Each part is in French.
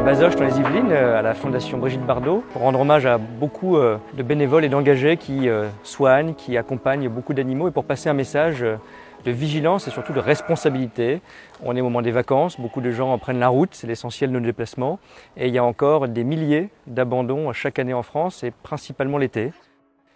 Bazoches dans les Yvelines, à la Fondation Brigitte Bardot, pour rendre hommage à beaucoup de bénévoles et d'engagés qui soignent, qui accompagnent beaucoup d'animaux et pour passer un message de vigilance et surtout de responsabilité. On est au moment des vacances, beaucoup de gens prennent la route, c'est l'essentiel de nos déplacements. Et il y a encore des milliers d'abandons chaque année en France et principalement l'été.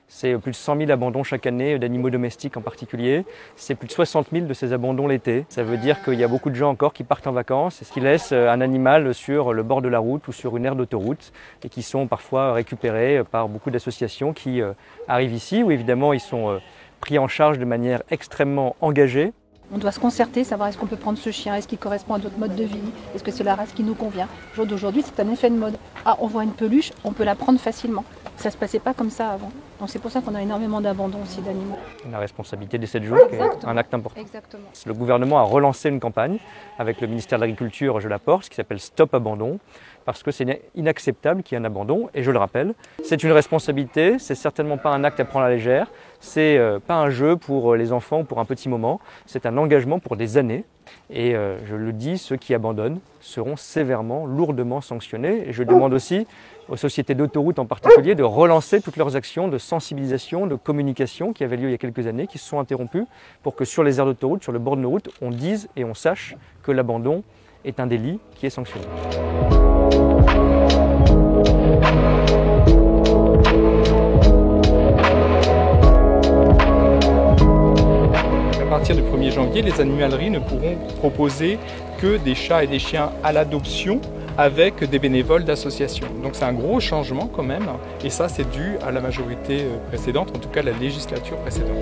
C'est plus de 100 000 abandons chaque année d'animaux domestiques en particulier. C'est plus de 60 000 de ces abandons l'été. Ça veut dire qu'il y a beaucoup de gens encore qui partent en vacances et qui laissent un animal sur le bord de la route ou sur une aire d'autoroute et qui sont parfois récupérés par beaucoup d'associations qui arrivent ici où évidemment ils sont pris en charge de manière extrêmement engagée. On doit se concerter, savoir est-ce qu'on peut prendre ce chien, est-ce qu'il correspond à notre mode de vie, est-ce que c'est la race qui nous convient. Au jour d'aujourd'hui, c'est un effet de mode. Ah, on voit une peluche, on peut la prendre facilement. Ça ne se passait pas comme ça avant. Donc c'est pour ça qu'on a énormément d'abandon aussi d'animaux. La responsabilité des 7 jours, qui est un acte important. Exactement. Le gouvernement a relancé une campagne avec le ministère de l'Agriculture, je la porte, qui s'appelle Stop Abandon, parce que c'est inacceptable qu'il y ait un abandon. Et je le rappelle, c'est une responsabilité, c'est certainement pas un acte à prendre à la légère, c'est pas un jeu pour les enfants ou pour un petit moment, c'est un engagement pour des années. Et je le dis, ceux qui abandonnent seront sévèrement, lourdement sanctionnés. Et je demande aussi aux sociétés d'autoroutes en particulier de relancer toutes leurs actions de sensibilisation, de communication qui avaient lieu il y a quelques années, qui se sont interrompues pour que sur les aires d'autoroute, sur le bord de nos routes, on dise et on sache que l'abandon est un délit qui est sanctionné. À partir du 1er janvier, les animaleries ne pourront proposer que des chats et des chiens à l'adoption avec des bénévoles d'associations. Donc c'est un gros changement quand même, et ça c'est dû à la majorité précédente, en tout cas la législature précédente.